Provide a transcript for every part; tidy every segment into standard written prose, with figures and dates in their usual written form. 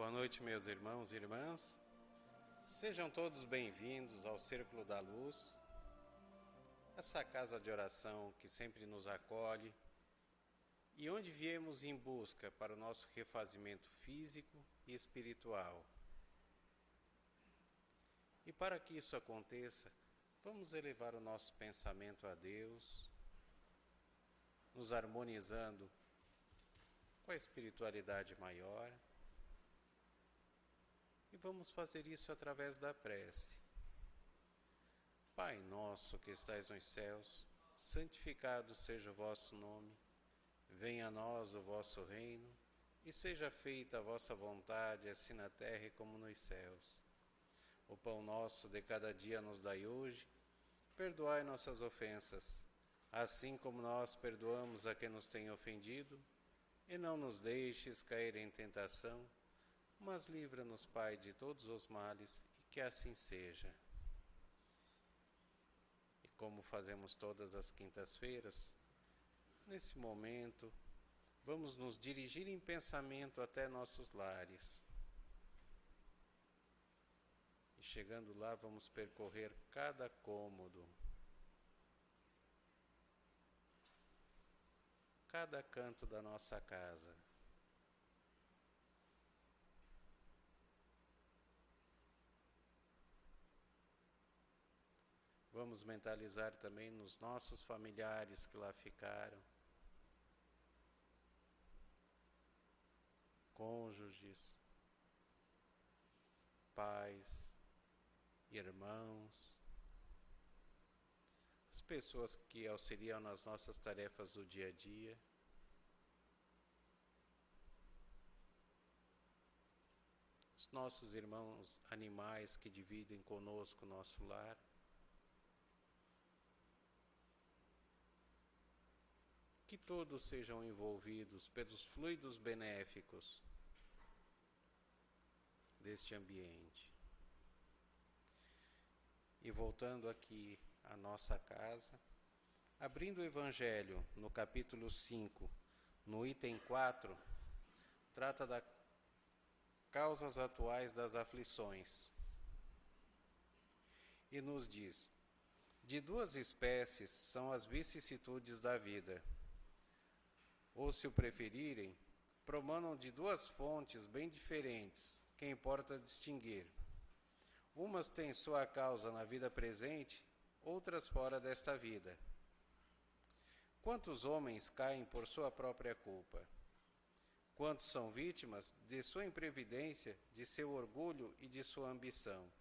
Boa noite, meus irmãos e irmãs. Sejam todos bem-vindos ao Círculo da Luz, essa casa de oração que sempre nos acolhe e onde viemos em busca para o nosso refazimento físico e espiritual. E para que isso aconteça, vamos elevar o nosso pensamento a Deus, nos harmonizando com a espiritualidade maior. E vamos fazer isso através da prece. Pai nosso que estais nos céus, santificado seja o vosso nome. Venha a nós o vosso reino, e seja feita a vossa vontade, assim na terra como nos céus. O pão nosso de cada dia nos dai hoje. Perdoai nossas ofensas, assim como nós perdoamos a quem nos tem ofendido. E não nos deixes cair em tentação, mas livra-nos, Pai, de todos os males, e que assim seja. E como fazemos todas as quintas-feiras, nesse momento, vamos nos dirigir em pensamento até nossos lares. E chegando lá, vamos percorrer cada cômodo, cada canto da nossa casa. Vamos mentalizar também nos nossos familiares que lá ficaram, cônjuges, pais, irmãos, as pessoas que auxiliam nas nossas tarefas do dia a dia. Os nossos irmãos animais que dividem conosco o nosso lar. Que todos sejam envolvidos pelos fluidos benéficos deste ambiente. E voltando aqui à nossa casa, abrindo o Evangelho no capítulo 5, no item 4, trata das causas atuais das aflições. E nos diz: de duas espécies são as vicissitudes da vida. Ou, se o preferirem, promanam de duas fontes bem diferentes, que importa distinguir. Umas têm sua causa na vida presente, outras fora desta vida. Quantos homens caem por sua própria culpa? Quantos são vítimas de sua imprevidência, de seu orgulho e de sua ambição?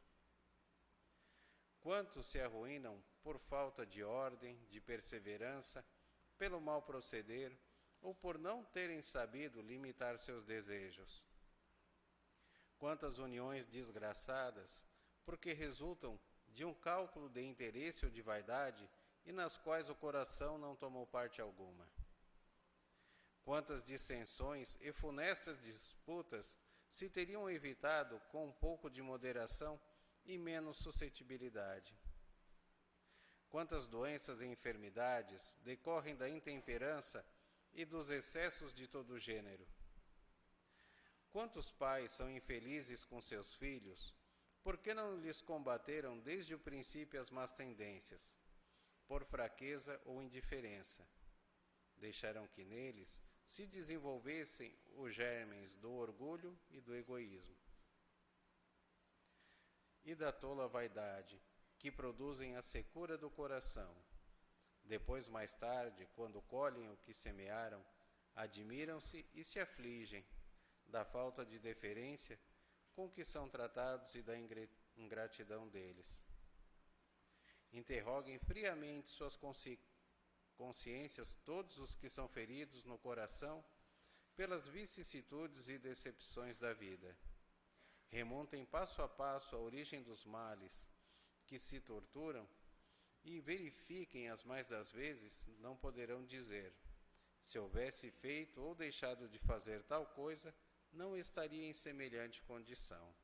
Quantos se arruinam por falta de ordem, de perseverança, pelo mau proceder, ou por não terem sabido limitar seus desejos? Quantas uniões desgraçadas, porque resultam de um cálculo de interesse ou de vaidade, e nas quais o coração não tomou parte alguma? Quantas dissensões e funestas disputas se teriam evitado com um pouco de moderação e menos suscetibilidade? Quantas doenças e enfermidades decorrem da intemperança e dos excessos de todo gênero? Quantos pais são infelizes com seus filhos, porque não lhes combateram desde o princípio as más tendências, por fraqueza ou indiferença? Deixaram que neles se desenvolvessem os germens do orgulho e do egoísmo. E da tola vaidade, que produzem a secura do coração. Depois, mais tarde, quando colhem o que semearam, admiram-se e se afligem da falta de deferência com que são tratados e da ingratidão deles. Interroguem friamente suas consciências todos os que são feridos no coração pelas vicissitudes e decepções da vida. Remontem passo a passo a origem dos males que se torturam e verifiquem as mais das vezes, não poderão dizer: se houvesse feito ou deixado de fazer tal coisa, não estaria em semelhante condição.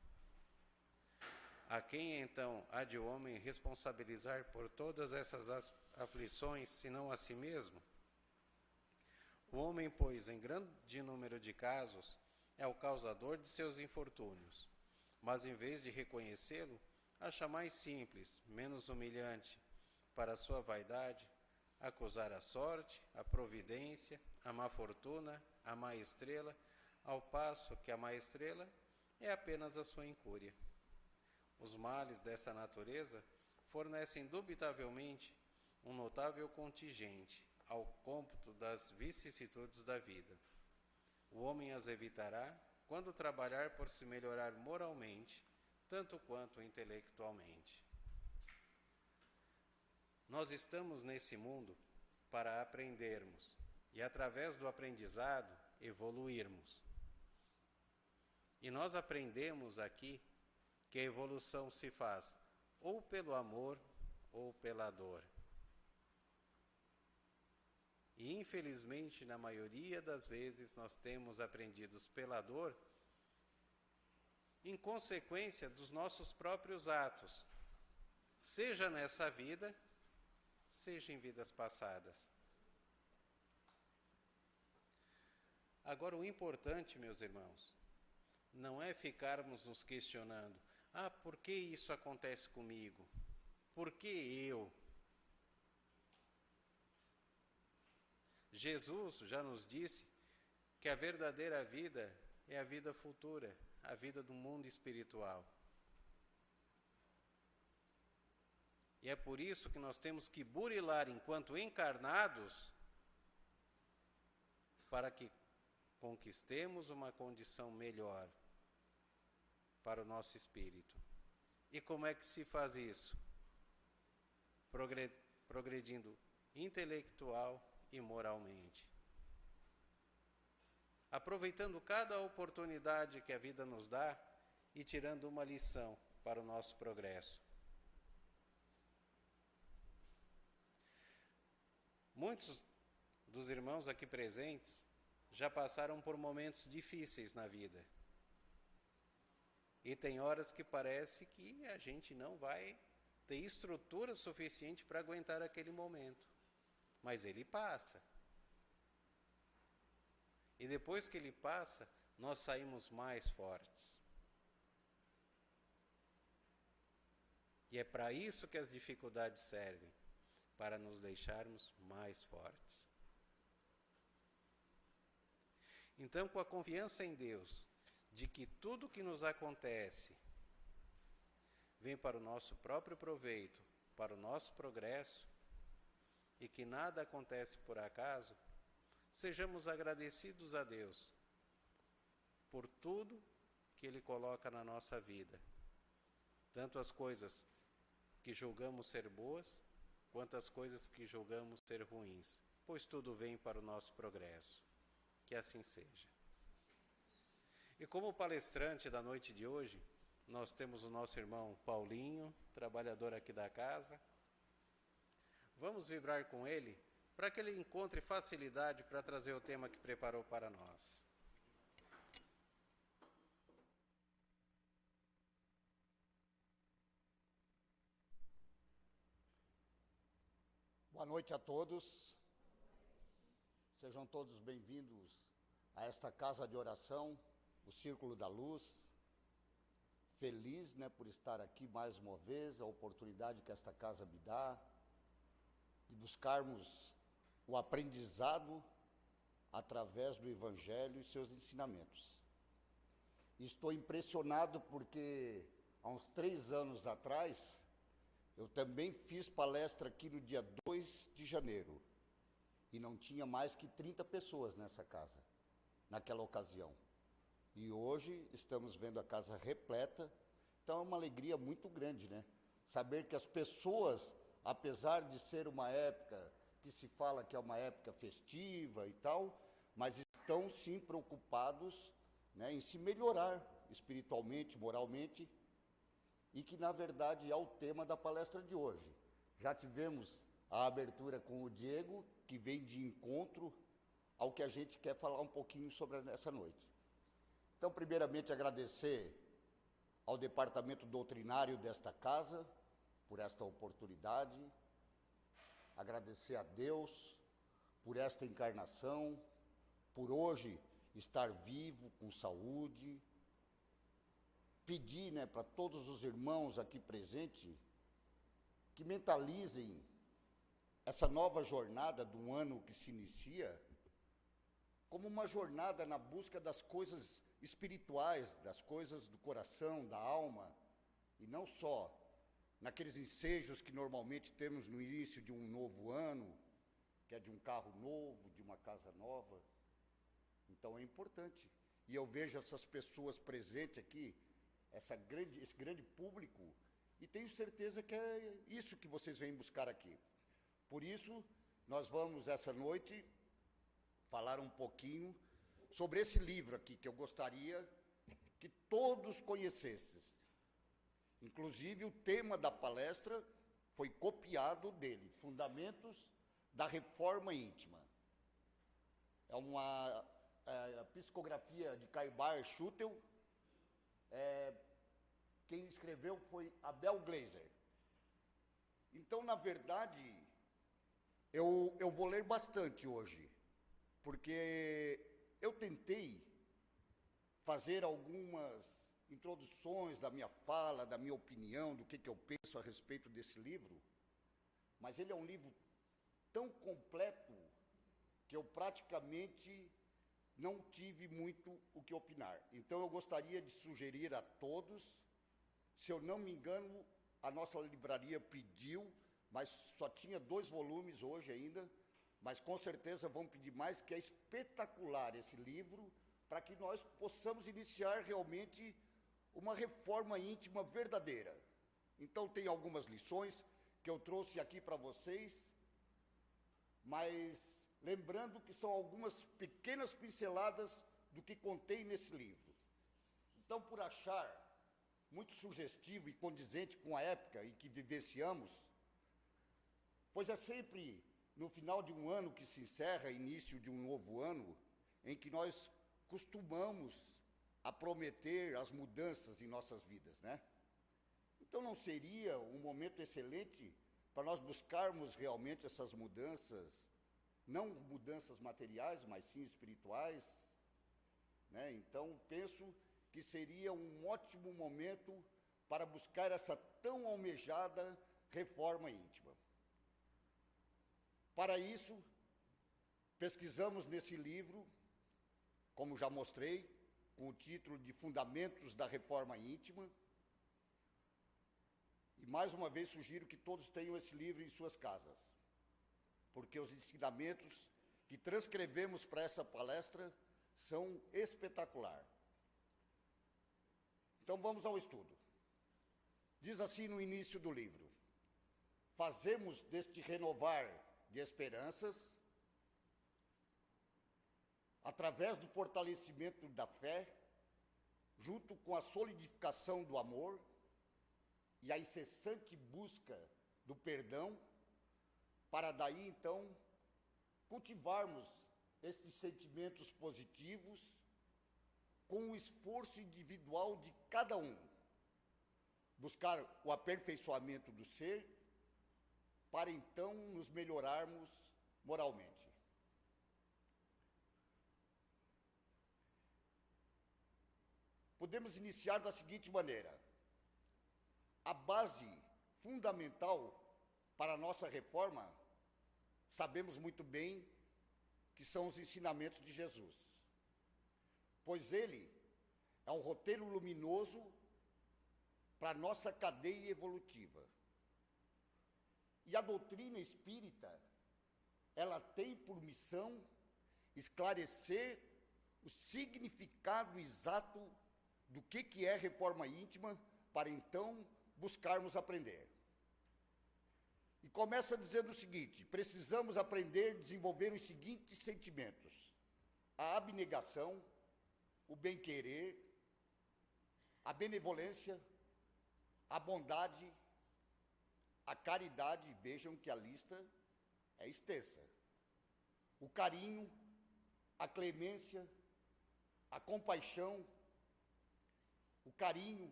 A quem então há de o homem responsabilizar por todas essas aflições, senão a si mesmo? O homem, pois, em grande número de casos, é o causador de seus infortúnios, mas em vez de reconhecê-lo, acha mais simples, menos humilhante, para sua vaidade, acusar a sorte, a providência, a má fortuna, a má estrela, ao passo que a má estrela é apenas a sua incúria. Os males dessa natureza fornecem indubitavelmente um notável contingente ao cômputo das vicissitudes da vida. O homem as evitará quando trabalhar por se melhorar moralmente, tanto quanto intelectualmente. Nós estamos nesse mundo para aprendermos e, através do aprendizado, evoluirmos. E nós aprendemos aqui que a evolução se faz ou pelo amor ou pela dor. E, infelizmente, na maioria das vezes, nós temos aprendido pela dor em consequência dos nossos próprios atos, seja nessa vida, seja em vidas passadas. Agora, o importante, meus irmãos, não é ficarmos nos questionando: por que isso acontece comigo? Por que eu? Jesus já nos disse que a verdadeira vida é a vida futura, a vida do mundo espiritual. E é por isso que nós temos que burilar enquanto encarnados para que conquistemos uma condição melhor para o nosso espírito. E como é que se faz isso? Progredindo intelectual e moralmente. Aproveitando cada oportunidade que a vida nos dá e tirando uma lição para o nosso progresso. Muitos dos irmãos aqui presentes já passaram por momentos difíceis na vida. E tem horas que parece que a gente não vai ter estrutura suficiente para aguentar aquele momento. Mas ele passa. E depois que ele passa, nós saímos mais fortes. E é para isso que as dificuldades servem, para nos deixarmos mais fortes. Então, com a confiança em Deus, de que tudo que nos acontece vem para o nosso próprio proveito, para o nosso progresso, e que nada acontece por acaso, sejamos agradecidos a Deus por tudo que Ele coloca na nossa vida, tanto as coisas que julgamos ser boas, quanto as coisas que julgamos ser ruins, pois tudo vem para o nosso progresso. Que assim seja. E como palestrante da noite de hoje, nós temos o nosso irmão Paulinho, trabalhador aqui da casa. Vamos vibrar com ele para que ele encontre facilidade para trazer o tema que preparou para nós. Boa noite a todos. Sejam todos bem-vindos a esta casa de oração, o Círculo da Luz. Feliz, por estar aqui mais uma vez, a oportunidade que esta casa me dá de buscarmos o aprendizado através do Evangelho e seus ensinamentos. Estou impressionado porque há uns 3 anos atrás eu também fiz palestra aqui no dia 2 de janeiro e não tinha mais que 30 pessoas nessa casa, naquela ocasião. E hoje estamos vendo a casa repleta, então é uma alegria muito grande, saber que as pessoas, apesar de ser uma época que se fala que é uma época festiva e tal, mas estão sim preocupados, em se melhorar espiritualmente, moralmente, e que na verdade é o tema da palestra de hoje. Já tivemos a abertura com o Diego, que vem de encontro ao que a gente quer falar um pouquinho sobre essa noite. Então, primeiramente, agradecer ao departamento doutrinário desta casa por esta oportunidade, agradecer a Deus por esta encarnação, por hoje estar vivo, com saúde. Pedir, né, para todos os irmãos aqui presentes que mentalizem essa nova jornada do ano que se inicia como uma jornada na busca das coisas espirituais, das coisas do coração, da alma, e não só naqueles ensejos que normalmente temos no início de um novo ano, que é de um carro novo, de uma casa nova. Então é importante. E eu vejo essas pessoas presentes aqui, esse grande público, e tenho certeza que é isso que vocês vêm buscar aqui. Por isso, nós vamos, essa noite, falar um pouquinho sobre esse livro aqui, que eu gostaria que todos conhecessem. Inclusive, o tema da palestra foi copiado dele, Fundamentos da Reforma Íntima. É uma psicografia de Caibar Schutel. Quem escreveu foi Abel Glaser. Então, na verdade, eu vou ler bastante hoje, porque eu tentei fazer algumas introduções da minha fala, da minha opinião, do que eu penso a respeito desse livro, mas ele é um livro tão completo que eu praticamente não tive muito o que opinar. Então, eu gostaria de sugerir a todos, se eu não me engano, a nossa livraria pediu, mas só tinha 2 volumes hoje ainda, mas com certeza vão pedir mais, que é espetacular esse livro, para que nós possamos iniciar realmente uma reforma íntima verdadeira. Então, tem algumas lições que eu trouxe aqui para vocês, mas lembrando que são algumas pequenas pinceladas do que contém nesse livro. Então, por achar muito sugestivo e condizente com a época em que vivenciamos, pois é sempre no final de um ano que se encerra, início de um novo ano, em que nós costumamos a prometer as mudanças em nossas vidas, né? Então, não seria um momento excelente para nós buscarmos realmente essas mudanças, não mudanças materiais, mas sim espirituais, né? Então, penso que seria um ótimo momento para buscar essa tão almejada reforma íntima. Para isso, pesquisamos nesse livro, como já mostrei, com o título de Fundamentos da Reforma Íntima, e mais uma vez sugiro que todos tenham esse livro em suas casas, porque os ensinamentos que transcrevemos para essa palestra são espetaculares. Então, vamos ao estudo. Diz assim no início do livro: fazemos deste renovar de esperanças, através do fortalecimento da fé, junto com a solidificação do amor e a incessante busca do perdão, para daí, então, cultivarmos estes sentimentos positivos com o esforço individual de cada um, buscar o aperfeiçoamento do ser, para então nos melhorarmos moralmente. Podemos iniciar da seguinte maneira: a base fundamental para a nossa reforma, sabemos muito bem que são os ensinamentos de Jesus, pois ele é um roteiro luminoso para a nossa cadeia evolutiva. E a doutrina espírita, ela tem por missão esclarecer o significado exato do que é reforma íntima, para então buscarmos aprender. E começa dizendo o seguinte: precisamos aprender a desenvolver os seguintes sentimentos: a abnegação, o bem-querer, a benevolência, a bondade, a caridade, vejam que a lista é extensa, o carinho, a clemência, a compaixão, o carinho,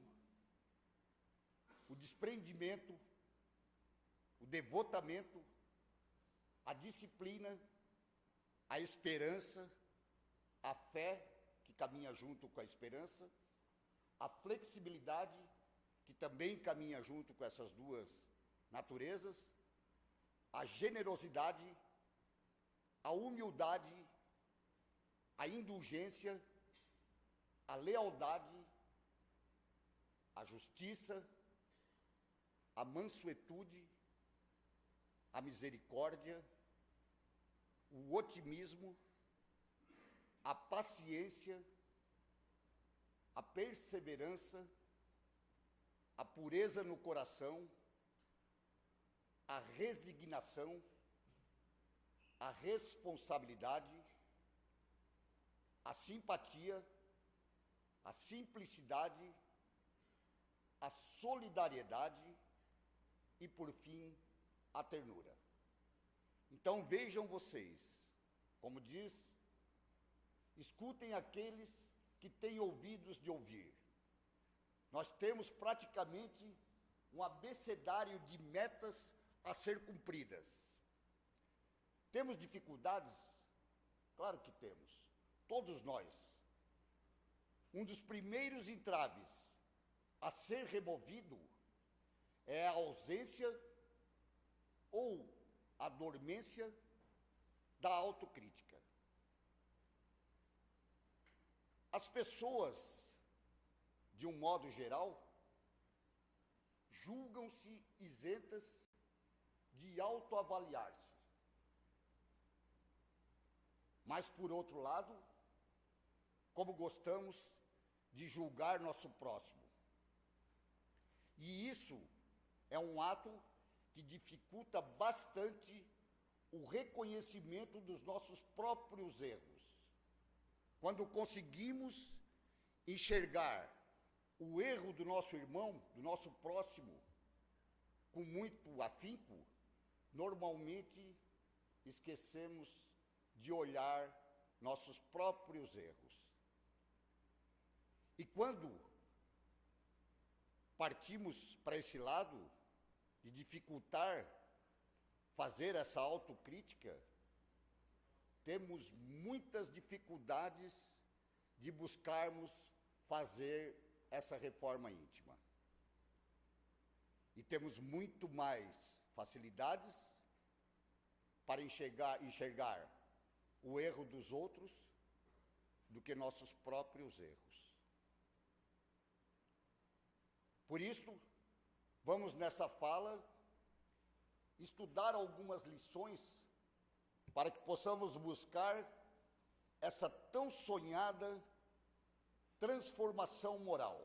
o desprendimento, o devotamento, a disciplina, a esperança, a fé, que caminha junto com a esperança, a flexibilidade, que também caminha junto com essas duas naturezas, a generosidade, a humildade, a indulgência, a lealdade, a justiça, a mansuetude, a misericórdia, o otimismo, a paciência, a perseverança, a pureza no coração, a resignação, a responsabilidade, a simpatia, a simplicidade, a solidariedade e, por fim, a ternura. Então vejam vocês, como diz, escutem aqueles que têm ouvidos de ouvir. Nós temos praticamente um abecedário de metas a ser cumpridas. Temos dificuldades? Claro que temos, todos nós. Um dos primeiros entraves a ser removido é a ausência ou a dormência da autocrítica. As pessoas, de um modo geral, julgam-se isentas de autoavaliar-se. Mas, por outro lado, como gostamos de julgar nosso próximo. E isso é um ato que dificulta bastante o reconhecimento dos nossos próprios erros. Quando conseguimos enxergar o erro do nosso irmão, do nosso próximo, com muito afinco, normalmente esquecemos de olhar nossos próprios erros. E quando partimos para esse lado de dificultar fazer essa autocrítica, temos muitas dificuldades de buscarmos fazer essa reforma íntima. E temos muito mais facilidades para enxergar o erro dos outros do que nossos próprios erros. Por isso, vamos nessa fala estudar algumas lições para que possamos buscar essa tão sonhada transformação moral.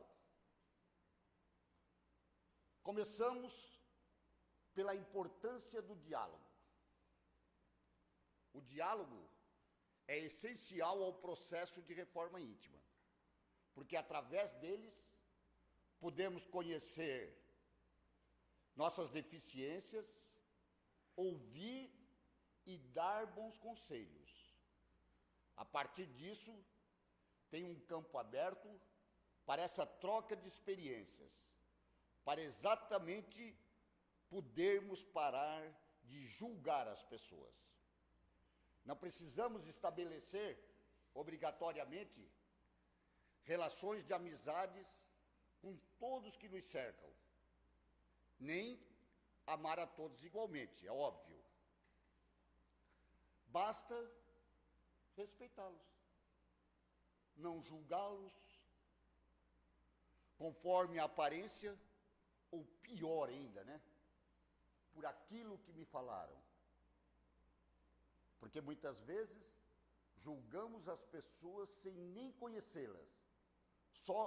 Começamos pela importância do diálogo. O diálogo é essencial ao processo de reforma íntima, porque através deles podemos conhecer nossas deficiências, ouvir e dar bons conselhos. A partir disso, tem um campo aberto para essa troca de experiências, para exatamente podermos parar de julgar as pessoas. Não precisamos estabelecer, obrigatoriamente, relações de amizades com todos que nos cercam, nem amar a todos igualmente, é óbvio. Basta respeitá-los, não julgá-los conforme a aparência, ou pior ainda, né? Por aquilo que me falaram. Porque muitas vezes julgamos as pessoas sem nem conhecê-las, só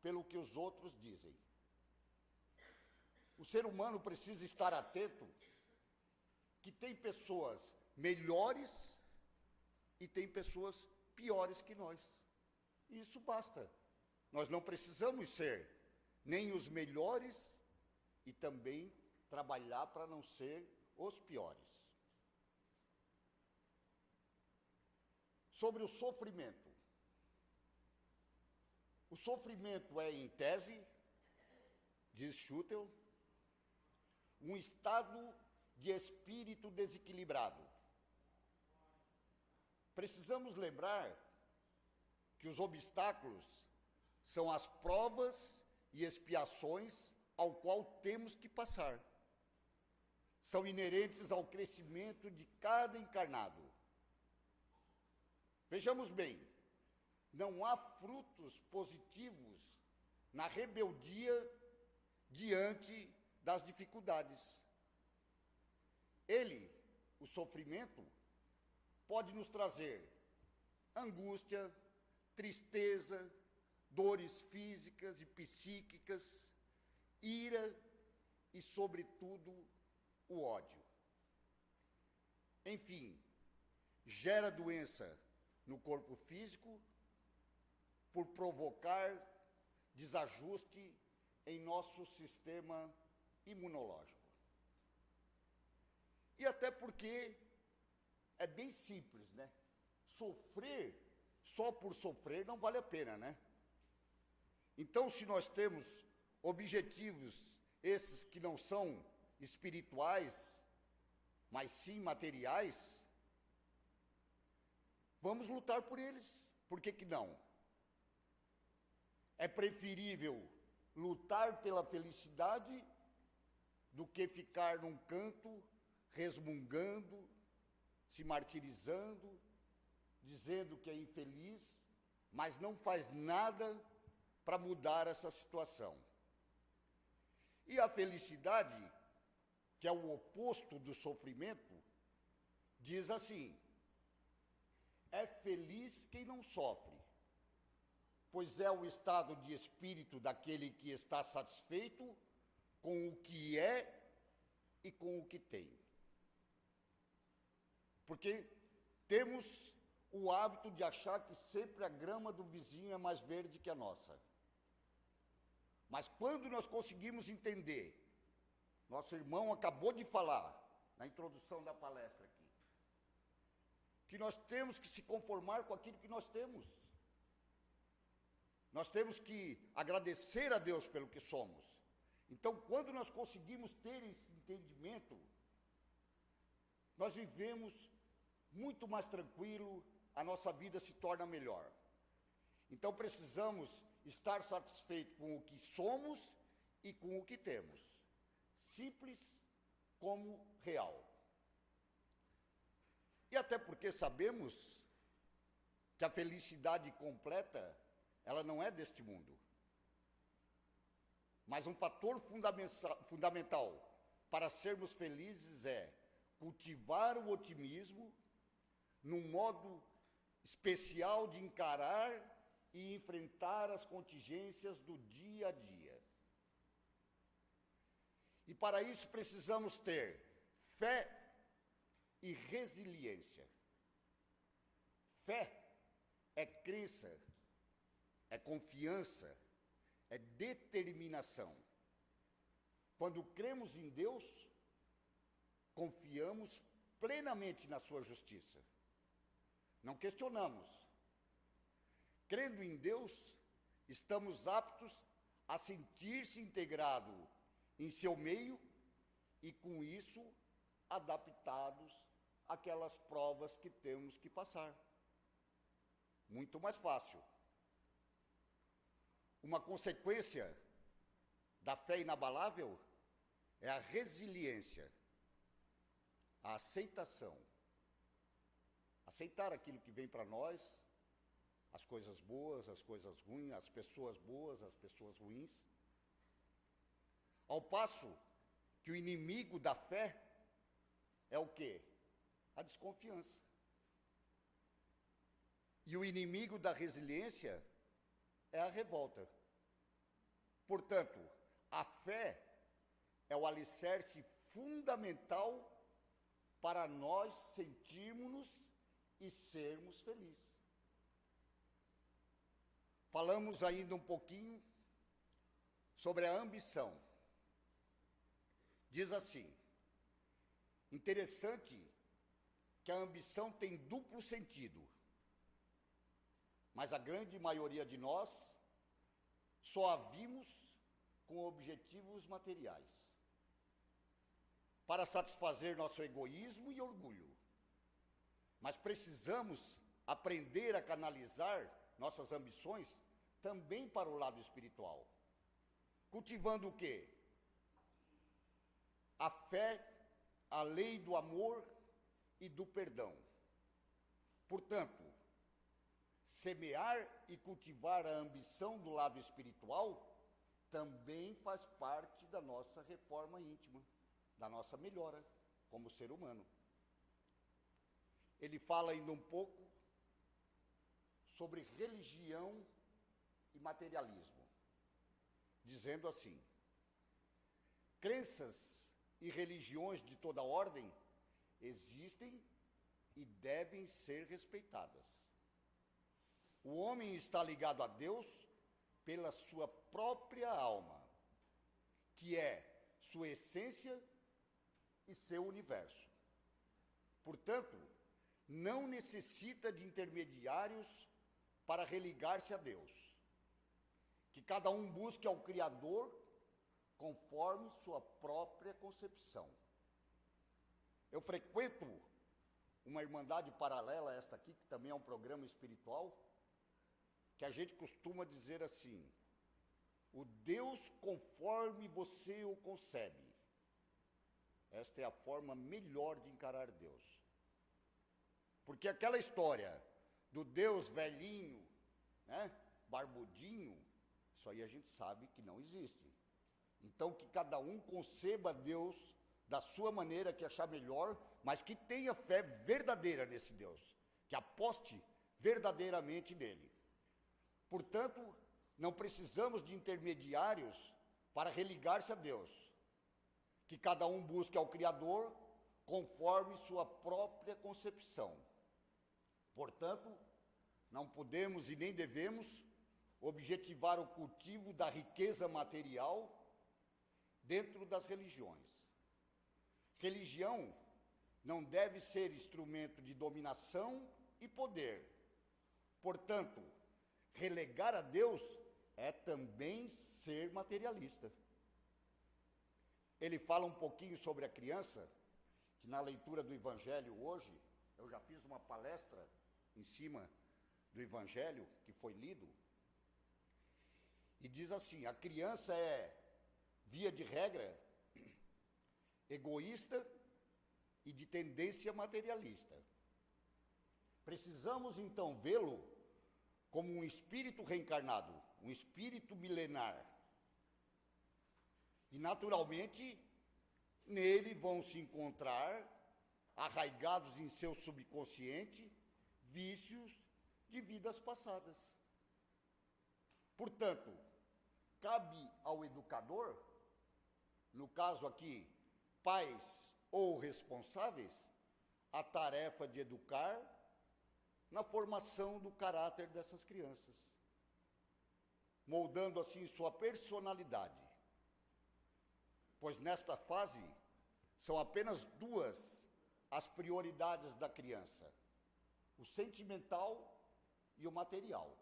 pelo que os outros dizem. O ser humano precisa estar atento que tem pessoas melhores e tem pessoas piores que nós. E isso basta. Nós não precisamos ser nem os melhores e também trabalhar para não ser os piores. Sobre o sofrimento. O sofrimento é, em tese, diz Schutel, um estado de espírito desequilibrado. Precisamos lembrar que os obstáculos são as provas e expiações ao qual temos que passar. São inerentes ao crescimento de cada encarnado. Vejamos bem, não há frutos positivos na rebeldia diante das dificuldades. Ele, o sofrimento, pode nos trazer angústia, tristeza, dores físicas e psíquicas, ira e, sobretudo, o ódio. Enfim, gera doença no corpo físico por provocar desajuste em nosso sistema imunológico. E até porque é bem simples, né? Sofrer só por sofrer não vale a pena, né? Então, se nós temos objetivos, esses que não são espirituais, mas sim materiais, vamos lutar por eles. Por que que não? É preferível lutar pela felicidade do que ficar num canto, resmungando, se martirizando, dizendo que é infeliz, mas não faz nada para mudar essa situação. E a felicidade, que é o oposto do sofrimento, diz assim: é feliz quem não sofre, pois é o estado de espírito daquele que está satisfeito com o que é e com o que tem. Porque temos o hábito de achar que sempre a grama do vizinho é mais verde que a nossa. Mas quando nós conseguimos entender, nosso irmão acabou de falar, na introdução da palestra aqui, que nós temos que se conformar com aquilo que nós temos. Nós temos que agradecer a Deus pelo que somos. Então, quando nós conseguimos ter esse entendimento, nós vivemos muito mais tranquilo, a nossa vida se torna melhor. Então, precisamos estar satisfeitos com o que somos e com o que temos. Simples como real. E até porque sabemos que a felicidade completa, ela não é deste mundo. Mas um fator fundamental para sermos felizes é cultivar o otimismo num modo especial de encarar e enfrentar as contingências do dia a dia. E para isso precisamos ter fé e resiliência. Fé é crença, é confiança, é determinação. Quando cremos em Deus, confiamos plenamente na sua justiça. Não questionamos. Crendo em Deus, estamos aptos a sentir-se integrado em seu meio e, com isso, adaptados àquelas provas que temos que passar. Muito mais fácil. Uma consequência da fé inabalável é a resiliência, a aceitação. Aceitar aquilo que vem para nós, as coisas boas, as coisas ruins, as pessoas boas, as pessoas ruins. Ao passo que o inimigo da fé é o quê? A desconfiança. E o inimigo da resiliência é a revolta. Portanto, a fé é o alicerce fundamental para nós sentirmos e sermos felizes. Falamos ainda um pouquinho sobre a ambição. Diz assim: interessante que a ambição tem duplo sentido, mas a grande maioria de nós só a vimos com objetivos materiais, para satisfazer nosso egoísmo e orgulho. Mas precisamos aprender a canalizar nossas ambições, também para o lado espiritual. Cultivando o quê? A fé, a lei do amor e do perdão. Portanto, semear e cultivar a ambição do lado espiritual também faz parte da nossa reforma íntima, da nossa melhora como ser humano. Ele fala ainda um pouco sobre religião e materialismo, dizendo assim: crenças e religiões de toda ordem existem e devem ser respeitadas. O homem está ligado a Deus pela sua própria alma, que é sua essência e seu universo. Portanto, não necessita de intermediários para religar-se a Deus. Que cada um busque ao Criador conforme sua própria concepção. Eu frequento uma irmandade paralela a esta aqui, que também é um programa espiritual, que a gente costuma dizer assim: o Deus conforme você o concebe. Esta é a forma melhor de encarar Deus. Porque aquela história do Deus velhinho, né, barbudinho, isso aí a gente sabe que não existe. Então, que cada um conceba Deus da sua maneira que achar melhor, mas que tenha fé verdadeira nesse Deus, que aposte verdadeiramente nele. Portanto, não precisamos de intermediários para religar-se a Deus. Que cada um busque ao Criador conforme sua própria concepção. Portanto, não podemos e nem devemos objetivar o cultivo da riqueza material dentro das religiões. Religião não deve ser instrumento de dominação e poder. Portanto, relegar a Deus é também ser materialista. Ele fala um pouquinho sobre a criança, que na leitura do Evangelho hoje, eu já fiz uma palestra em cima do Evangelho que foi lido, e diz assim: a criança é, via de regra, egoísta e de tendência materialista. Precisamos então vê-lo como um espírito reencarnado, um espírito milenar. E naturalmente, nele vão se encontrar, arraigados em seu subconsciente, vícios de vidas passadas. Portanto, cabe ao educador, no caso aqui, pais ou responsáveis, a tarefa de educar na formação do caráter dessas crianças, moldando assim sua personalidade. Pois nesta fase, são apenas duas as prioridades da criança: o sentimental e o material.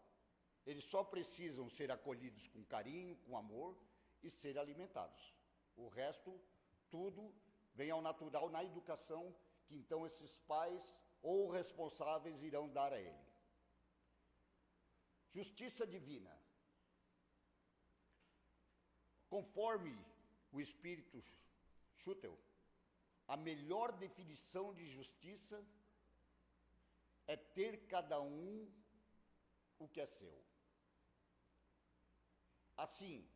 Eles só precisam ser acolhidos com carinho, com amor e ser alimentados. O resto, tudo vem ao natural na educação que então esses pais ou responsáveis irão dar a ele. Justiça divina. Conforme o espírito Schutel, a melhor definição de justiça é ter cada um o que é seu. Assim,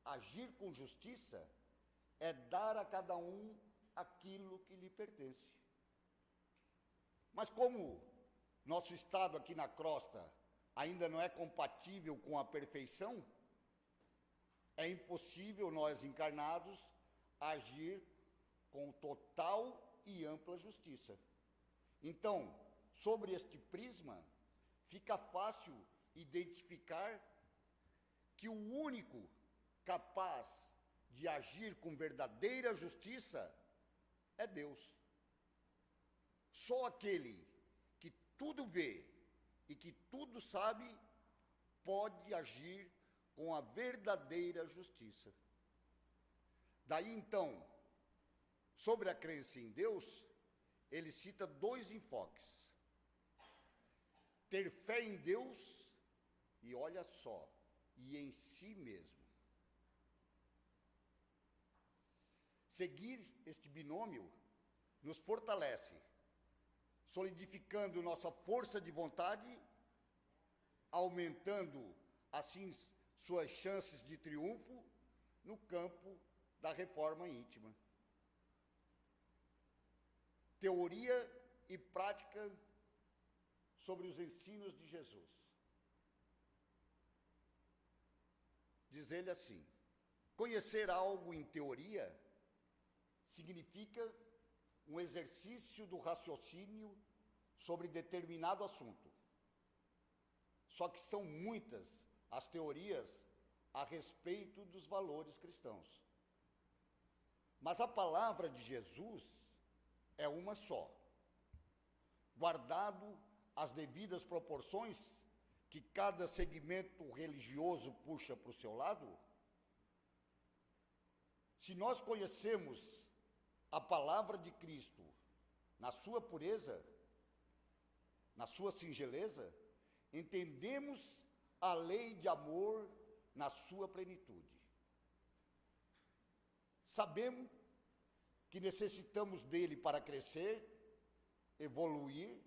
agir com justiça é dar a cada um aquilo que lhe pertence. Mas como nosso estado aqui na crosta ainda não é compatível com a perfeição, é impossível nós encarnados agir com total e ampla justiça. Então, sobre este prisma, fica fácil identificar que o único capaz de agir com verdadeira justiça é Deus. Só aquele que tudo vê e que tudo sabe pode agir com a verdadeira justiça. Daí então, sobre a crença em Deus, ele cita dois enfoques: ter fé em Deus olha só, e em si mesmo. Seguir este binômio nos fortalece, solidificando nossa força de vontade, aumentando, assim, suas chances de triunfo no campo da reforma íntima. Teoria e prática sobre os ensinos de Jesus. Diz ele assim: conhecer algo em teoria significa um exercício do raciocínio sobre determinado assunto. Só que são muitas as teorias a respeito dos valores cristãos. Mas a palavra de Jesus é uma só. Guardado as devidas proporções que cada segmento religioso puxa para o seu lado, se nós conhecemos a palavra de Cristo na sua pureza, na sua singeleza, entendemos a lei de amor na sua plenitude. Sabemos que necessitamos dele para crescer, evoluir,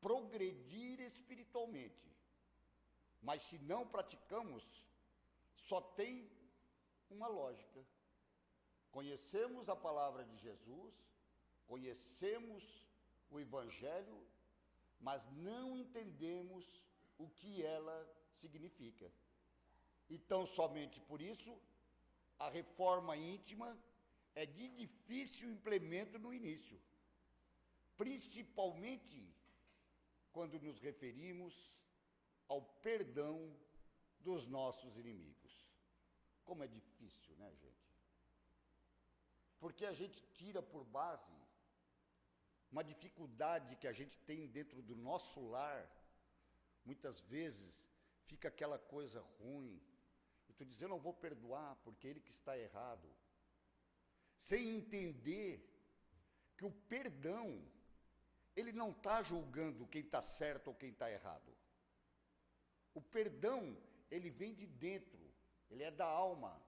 progredir espiritualmente. Mas se não praticamos, só tem uma lógica. Conhecemos a palavra de Jesus, conhecemos o Evangelho, mas não entendemos o que ela significa. E tão somente por isso, a reforma íntima é de difícil implemento no início, principalmente quando nos referimos ao perdão dos nossos inimigos. Como é difícil, né, gente? Porque a gente tira por base uma dificuldade que a gente tem dentro do nosso lar. Muitas vezes fica aquela coisa ruim. E tu diz, eu não vou perdoar porque ele que está errado. Sem entender que o perdão, ele não está julgando quem está certo ou quem está errado. O perdão, ele vem de dentro, ele é da alma.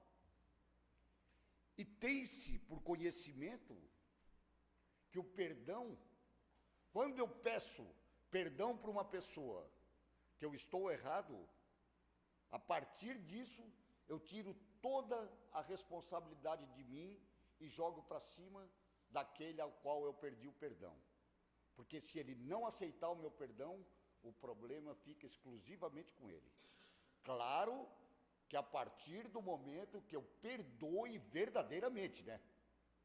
E tem-se por conhecimento que o perdão, quando eu peço perdão para uma pessoa que eu estou errado, a partir disso eu tiro toda a responsabilidade de mim e jogo para cima daquele ao qual eu perdi o perdão. Porque se ele não aceitar o meu perdão, o problema fica exclusivamente com ele. Claro que a partir do momento que eu perdoe verdadeiramente, né?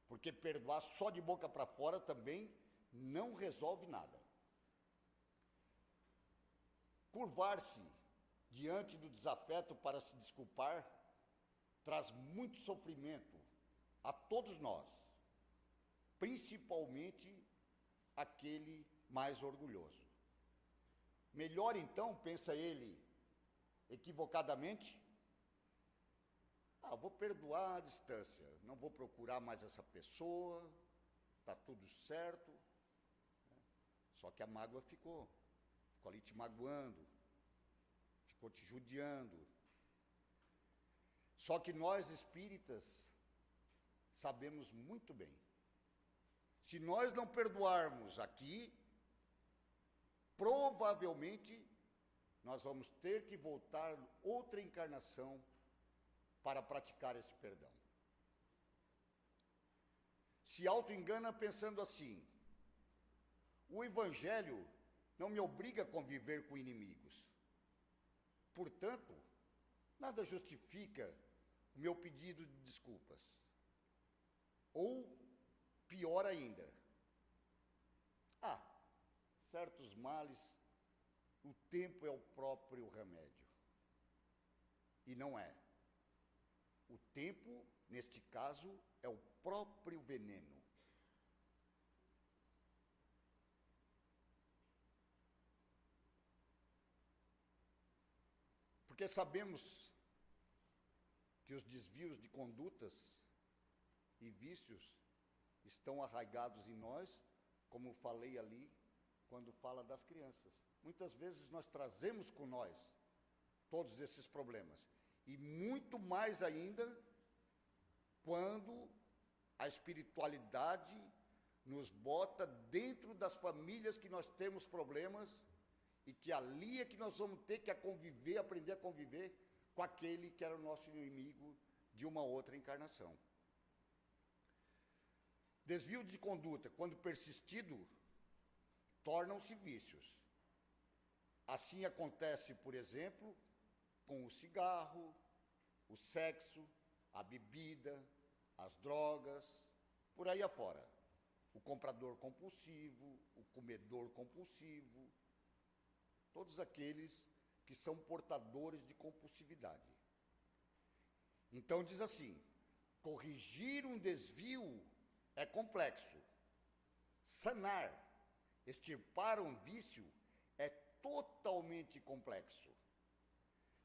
Porque perdoar só de boca para fora também não resolve nada. Curvar-se diante do desafeto para se desculpar traz muito sofrimento a todos nós, principalmente aquele mais orgulhoso. Melhor então, pensa ele equivocadamente, vou perdoar à distância, não vou procurar mais essa pessoa, está tudo certo. Só que a mágoa ficou ali te magoando, ficou te judiando. Só que nós espíritas sabemos muito bem, se nós não perdoarmos aqui, provavelmente nós vamos ter que voltar outra encarnação para praticar esse perdão. Se auto-engana pensando assim, o Evangelho não me obriga a conviver com inimigos. Portanto, nada justifica o meu pedido de desculpas. Ou, pior ainda, certos males, o tempo é o próprio remédio. E não é. O tempo, neste caso, é o próprio veneno. Porque sabemos que os desvios de condutas e vícios estão arraigados em nós, como falei ali, quando fala das crianças. Muitas vezes nós trazemos com nós todos esses problemas. E muito mais ainda quando a espiritualidade nos bota dentro das famílias que nós temos problemas e que ali é que nós vamos ter que conviver, aprender a conviver com aquele que era o nosso inimigo de uma outra encarnação. Desvio de conduta, quando persistido, tornam-se vícios. Assim acontece, por exemplo, com o cigarro, o sexo, a bebida, as drogas, por aí afora. O comprador compulsivo, o comedor compulsivo, todos aqueles que são portadores de compulsividade. Então diz assim, corrigir um desvio é complexo. Sanar, extirpar um vício é totalmente complexo.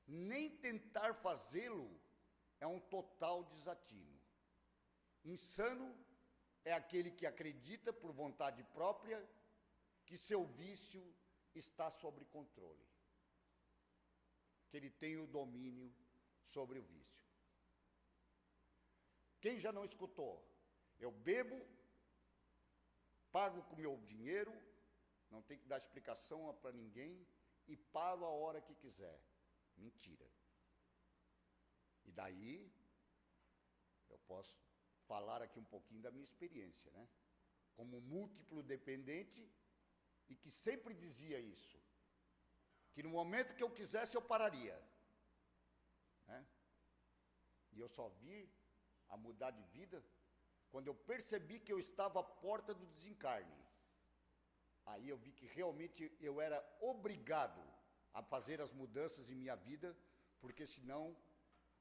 Nem tentar fazê-lo é um total desatino. Insano é aquele que acredita por vontade própria que seu vício está sob controle, que ele tem o domínio sobre o vício. Quem já não escutou? Eu bebo, pago com meu dinheiro, não tem que dar explicação para ninguém e paro a hora que quiser. Mentira. E daí, eu posso falar aqui um pouquinho da minha experiência, né? Como múltiplo dependente e que sempre dizia isso, que no momento que eu quisesse eu pararia, né? E eu só vi a mudar de vida quando eu percebi que eu estava à porta do desencarne. Aí eu vi que realmente eu era obrigado a fazer as mudanças em minha vida, porque senão,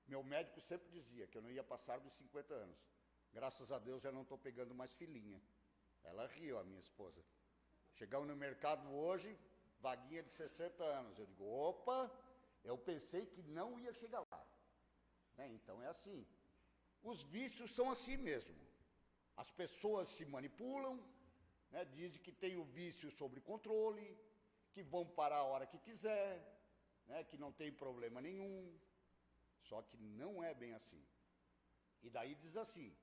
meu médico sempre dizia que eu não ia passar dos 50 anos. Graças a Deus já não estou pegando mais filhinha. Ela riu, a minha esposa. Chegamos no mercado hoje, vaguinha de 60 anos. Eu digo, opa, eu pensei que não ia chegar lá. Né? Então é assim. Os vícios são assim mesmo. As pessoas se manipulam, né? Dizem que tem o vício sob controle, que vão parar a hora que quiser, né? Que não tem problema nenhum. Só que não é bem assim. E daí diz assim,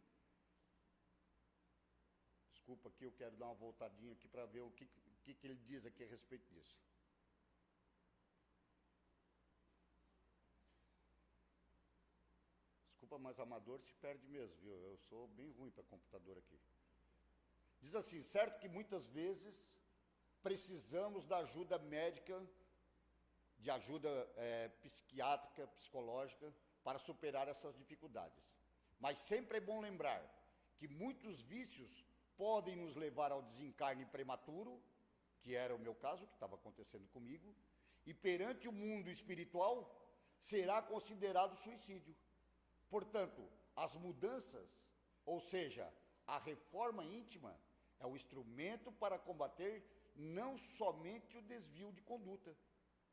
desculpa aqui, eu quero dar uma voltadinha aqui para ver o que ele diz aqui a respeito disso. Desculpa, mas amador se perde mesmo, viu? Eu sou bem ruim para computador aqui. Diz assim, certo que muitas vezes precisamos da ajuda médica, de ajuda psiquiátrica, psicológica, para superar essas dificuldades. Mas sempre é bom lembrar que muitos vícios podem nos levar ao desencarne prematuro, que era o meu caso, que estava acontecendo comigo, e perante o mundo espiritual será considerado suicídio. Portanto, as mudanças, ou seja, a reforma íntima, é o instrumento para combater não somente o desvio de conduta,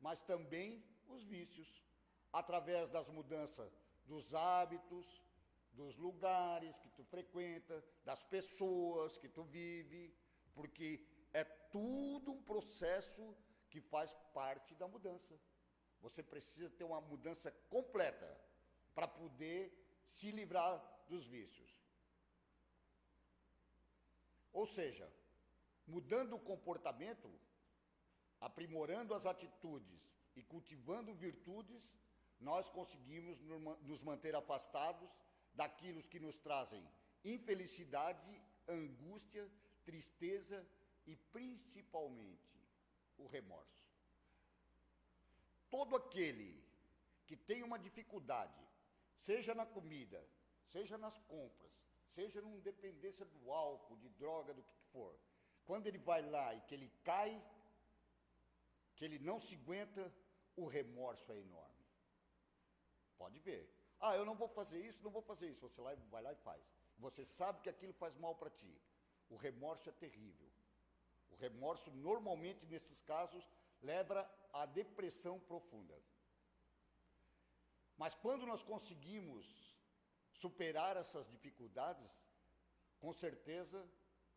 mas também os vícios, através das mudanças dos hábitos, dos lugares que tu frequenta, das pessoas que tu vive, porque é tudo um processo que faz parte da mudança. Você precisa ter uma mudança completa para poder se livrar dos vícios. Ou seja, mudando o comportamento, aprimorando as atitudes e cultivando virtudes, nós conseguimos nos manter afastados daquilo que nos trazem infelicidade, angústia, tristeza e principalmente o remorso. Todo aquele que tem uma dificuldade, seja na comida, seja nas compras, seja numa dependência do álcool, de droga, do que for, quando ele vai lá e que ele cai, que ele não se aguenta, o remorso é enorme. Pode ver. Ah, eu não vou fazer isso, não vou fazer isso. Você vai lá e faz. Você sabe que aquilo faz mal para ti. O remorso é terrível. O remorso, normalmente, nesses casos, leva à depressão profunda. Mas quando nós conseguimos superar essas dificuldades, com certeza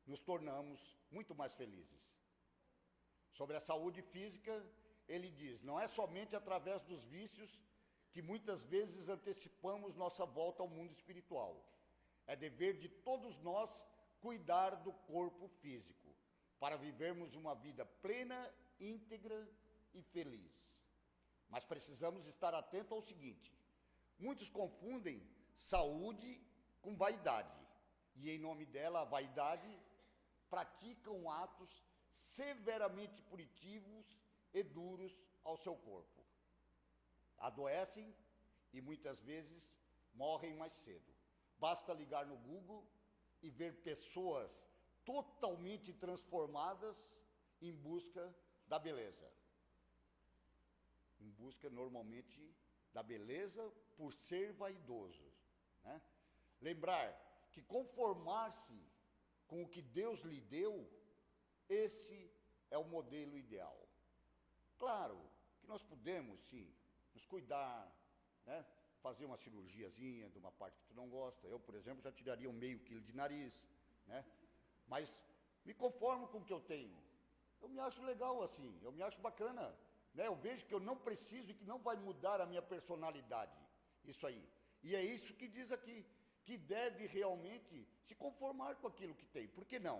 nos tornamos muito mais felizes. Sobre a saúde física, ele diz, não é somente através dos vícios que muitas vezes antecipamos nossa volta ao mundo espiritual. É dever de todos nós cuidar do corpo físico, para vivermos uma vida plena, íntegra e feliz. Mas precisamos estar atentos ao seguinte: muitos confundem saúde com vaidade, e em nome dela, a vaidade, praticam atos severamente punitivos e duros ao seu corpo. Adoecem e muitas vezes morrem mais cedo. Basta ligar no Google e ver pessoas totalmente transformadas em busca da beleza. Em busca, normalmente, da beleza por ser vaidoso, né? Lembrar que conformar-se com o que Deus lhe deu, esse é o modelo ideal. Claro que nós podemos, sim, nos cuidar, né? Fazer uma cirurgiazinha de uma parte que tu não gosta. Eu, por exemplo, já tiraria um meio quilo de nariz, né? Mas me conformo com o que eu tenho. Eu me acho legal assim, eu me acho bacana, né? Eu vejo que eu não preciso e que não vai mudar a minha personalidade, isso aí. E é isso que diz aqui, que deve realmente se conformar com aquilo que tem. Por que não?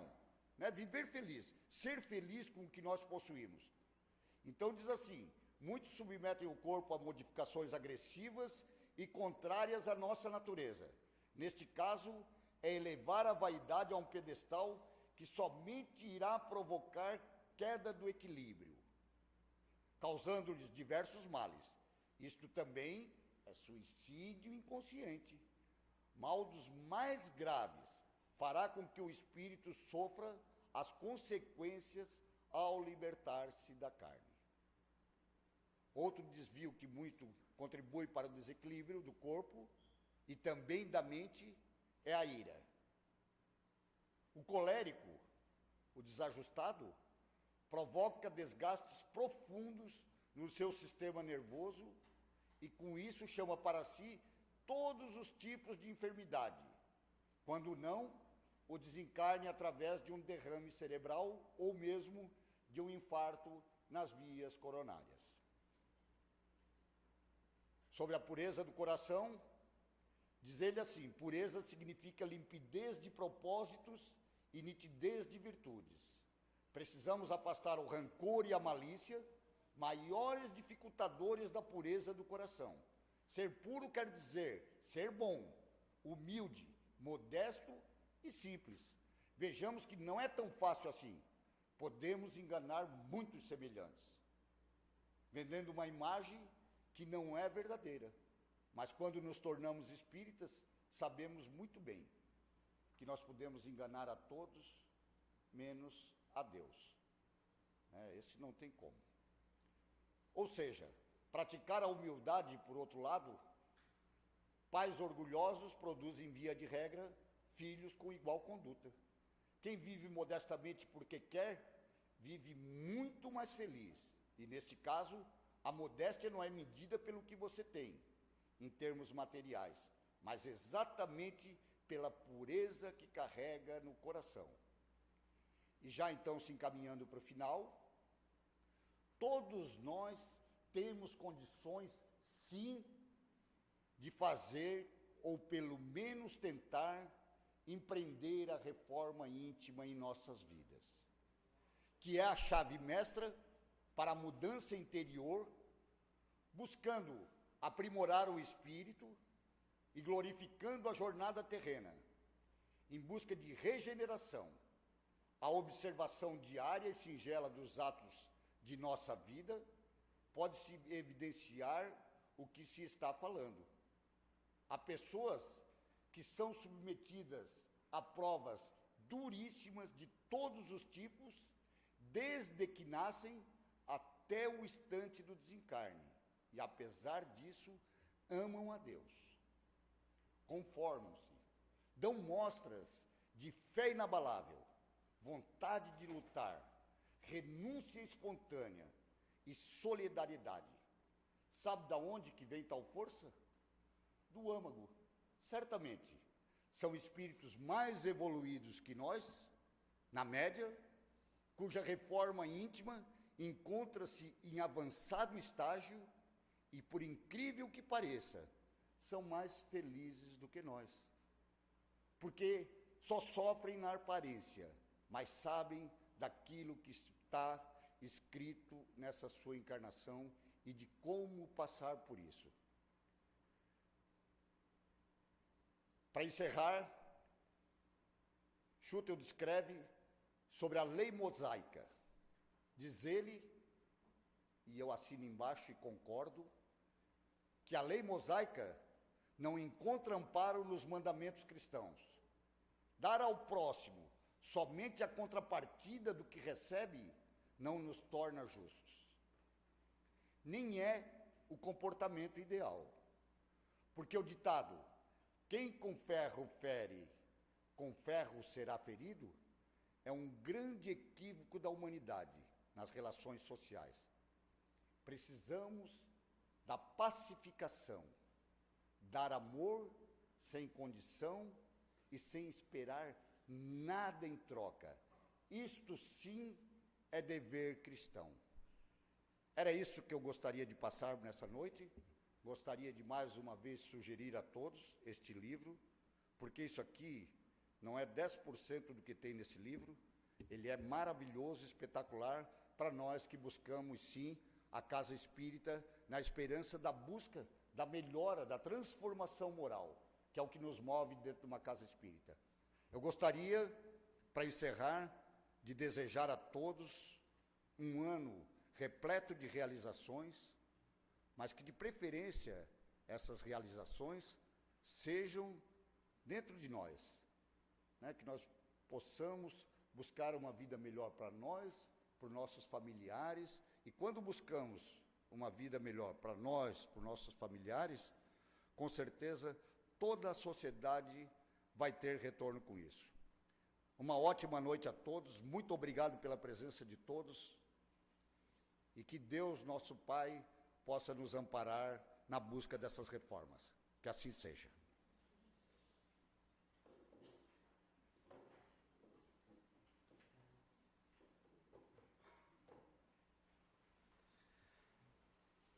Né? Viver feliz, ser feliz com o que nós possuímos. Então diz assim, muitos submetem o corpo a modificações agressivas e contrárias à nossa natureza. Neste caso, é elevar a vaidade a um pedestal que somente irá provocar queda do equilíbrio, causando-lhes diversos males. Isto também é suicídio inconsciente. Mal dos mais graves, fará com que o espírito sofra as consequências ao libertar-se da carne. Outro desvio que muito contribui para o desequilíbrio do corpo e também da mente é a ira. O colérico, o desajustado, provoca desgastes profundos no seu sistema nervoso e com isso chama para si todos os tipos de enfermidade, quando não, o desencarne através de um derrame cerebral ou mesmo de um infarto nas vias coronárias. Sobre a pureza do coração, diz ele assim, pureza significa limpidez de propósitos e nitidez de virtudes. Precisamos afastar o rancor e a malícia, maiores dificultadores da pureza do coração. Ser puro quer dizer ser bom, humilde, modesto e simples. Vejamos que não é tão fácil assim. Podemos enganar muitos semelhantes, vendendo uma imagem que não é verdadeira. Mas quando nos tornamos espíritas, sabemos muito bem que nós podemos enganar a todos, menos a Deus. Esse não tem como. Ou seja, praticar a humildade, por outro lado, pais orgulhosos produzem, via de regra, filhos com igual conduta. Quem vive modestamente porque quer, vive muito mais feliz. E neste caso, a modéstia não é medida pelo que você tem, em termos materiais, mas exatamente pela pureza que carrega no coração. E já então, se encaminhando para o final, todos nós temos condições, sim, de fazer, ou pelo menos tentar, empreender a reforma íntima em nossas vidas, que é a chave mestra para a mudança interior, buscando aprimorar o espírito e glorificando a jornada terrena, em busca de regeneração, a observação diária e singela dos atos de nossa vida, pode-se evidenciar o que se está falando. Há pessoas que são submetidas a provas duríssimas de todos os tipos, desde que nascem até o instante do desencarne. E, apesar disso, amam a Deus. Conformam-se, dão mostras de fé inabalável, vontade de lutar, renúncia espontânea e solidariedade. Sabe de onde que vem tal força? Do âmago. Certamente, são espíritos mais evoluídos que nós, na média, cuja reforma íntima encontra-se em avançado estágio e, por incrível que pareça, são mais felizes do que nós. Porque só sofrem na aparência, mas sabem daquilo que está escrito nessa sua encarnação e de como passar por isso. Para encerrar, Schutel descreve sobre a lei mosaica. Diz ele, e eu assino embaixo e concordo, que a lei mosaica não encontra amparo nos mandamentos cristãos. Dar ao próximo somente a contrapartida do que recebe não nos torna justos. Nem é o comportamento ideal. Porque o ditado, quem com ferro fere, com ferro será ferido, é um grande equívoco da humanidade nas relações sociais. Precisamos da pacificação, dar amor sem condição e sem esperar nada em troca. Isto sim é dever cristão. Era isso que eu gostaria de passar nessa noite. Gostaria de mais uma vez sugerir a todos este livro, porque isso aqui não é 10% do que tem nesse livro. Ele é maravilhoso, espetacular, para nós que buscamos sim a casa espírita na esperança da busca, da melhora, da transformação moral, que é o que nos move dentro de uma casa espírita. Eu gostaria, para encerrar, de desejar a todos um ano repleto de realizações, mas que de preferência essas realizações sejam dentro de nós, né? Que nós possamos buscar uma vida melhor para nós, para os nossos familiares, e quando buscamos uma vida melhor para nós, para os nossos familiares, com certeza toda a sociedade vai ter retorno com isso. Uma ótima noite a todos, muito obrigado pela presença de todos, e que Deus, nosso Pai, possa nos amparar na busca dessas reformas. Que assim seja.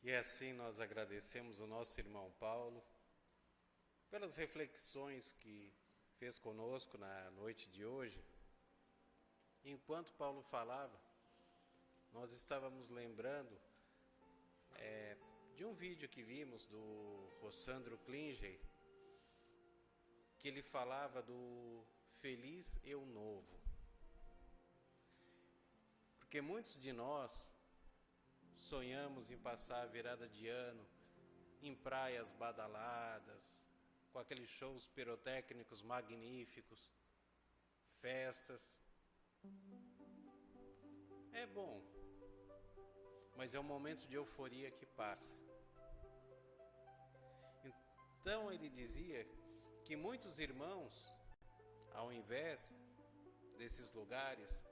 E assim nós agradecemos o nosso irmão Paulo pelas reflexões que fez conosco na noite de hoje. Enquanto Paulo falava, nós estávamos lembrando de um vídeo que vimos do Rossandro Klinger, que ele falava do feliz eu novo. Porque muitos de nós sonhamos em passar a virada de ano em praias badaladas, com aqueles shows pirotécnicos magníficos, festas. É bom, mas é um momento de euforia que passa. Então ele dizia que muitos irmãos, ao invés desses lugares,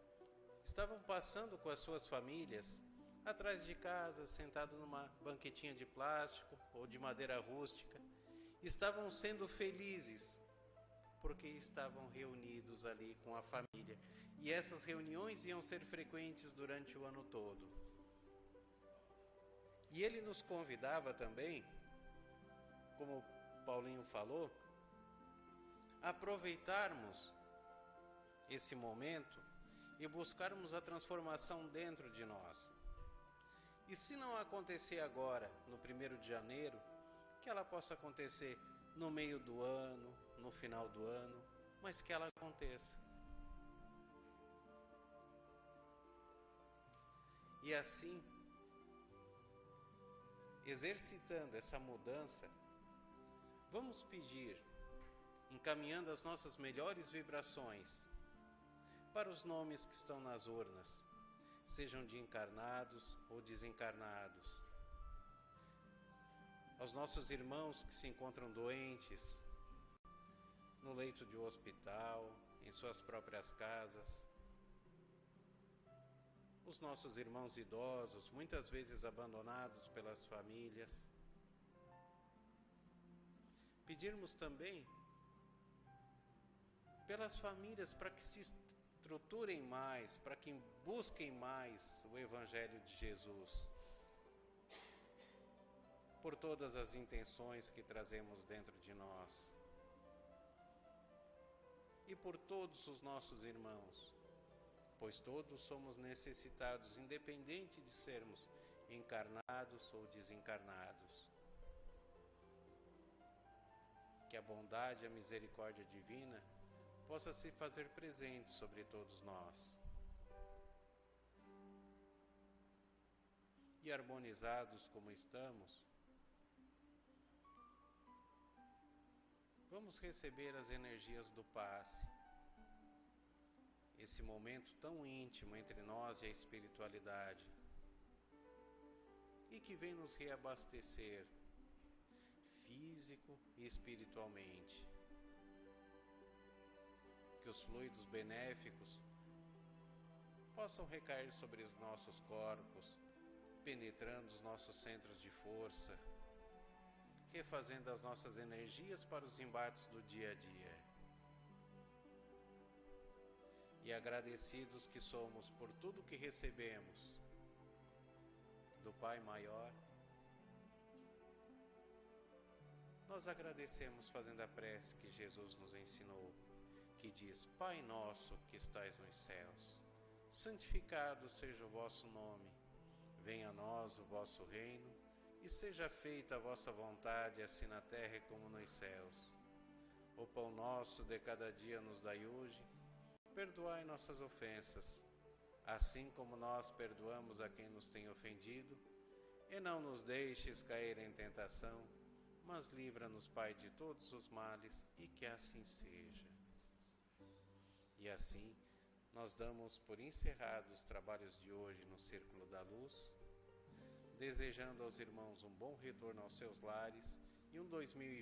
estavam passando com as suas famílias atrás de casa, sentado numa banquetinha de plástico ou de madeira rústica. Estavam sendo felizes porque estavam reunidos ali com a família. E essas reuniões iam ser frequentes durante o ano todo. E ele nos convidava também, como o Paulinho falou, a aproveitarmos esse momento e buscarmos a transformação dentro de nós. E se não acontecer agora, no 1º de janeiro, que ela possa acontecer no meio do ano, no final do ano, mas que ela aconteça. E assim, exercitando essa mudança, vamos pedir, encaminhando as nossas melhores vibrações para os nomes que estão nas urnas, sejam de encarnados ou desencarnados, aos nossos irmãos que se encontram doentes, no leito de um hospital, em suas próprias casas, os nossos irmãos idosos, muitas vezes abandonados pelas famílias. Pedirmos também pelas famílias para que se estruturem mais, para que busquem mais o Evangelho de Jesus, por todas as intenções que trazemos dentro de nós, e por todos os nossos irmãos, pois todos somos necessitados, independente de sermos encarnados ou desencarnados. Que a bondade e a misericórdia divina possa se fazer presente sobre todos nós. E harmonizados como estamos, vamos receber as energias do passe, esse momento tão íntimo entre nós e a espiritualidade, e que vem nos reabastecer físico e espiritualmente. Que os fluidos benéficos possam recair sobre os nossos corpos, penetrando os nossos centros de força, refazendo as nossas energias para os embates do dia a dia. E agradecidos que somos por tudo que recebemos do Pai Maior, nós agradecemos fazendo a prece que Jesus nos ensinou, que diz: Pai nosso que estais nos céus, santificado seja o vosso nome, venha a nós o vosso reino, e seja feita a vossa vontade, assim na terra como nos céus. O pão nosso de cada dia nos dai hoje, perdoai nossas ofensas, assim como nós perdoamos a quem nos tem ofendido, e não nos deixes cair em tentação, mas livra-nos, Pai, de todos os males, e que assim seja. E assim, nós damos por encerrados os trabalhos de hoje no Círculo da Luz, desejando aos irmãos um bom retorno aos seus lares e um 2020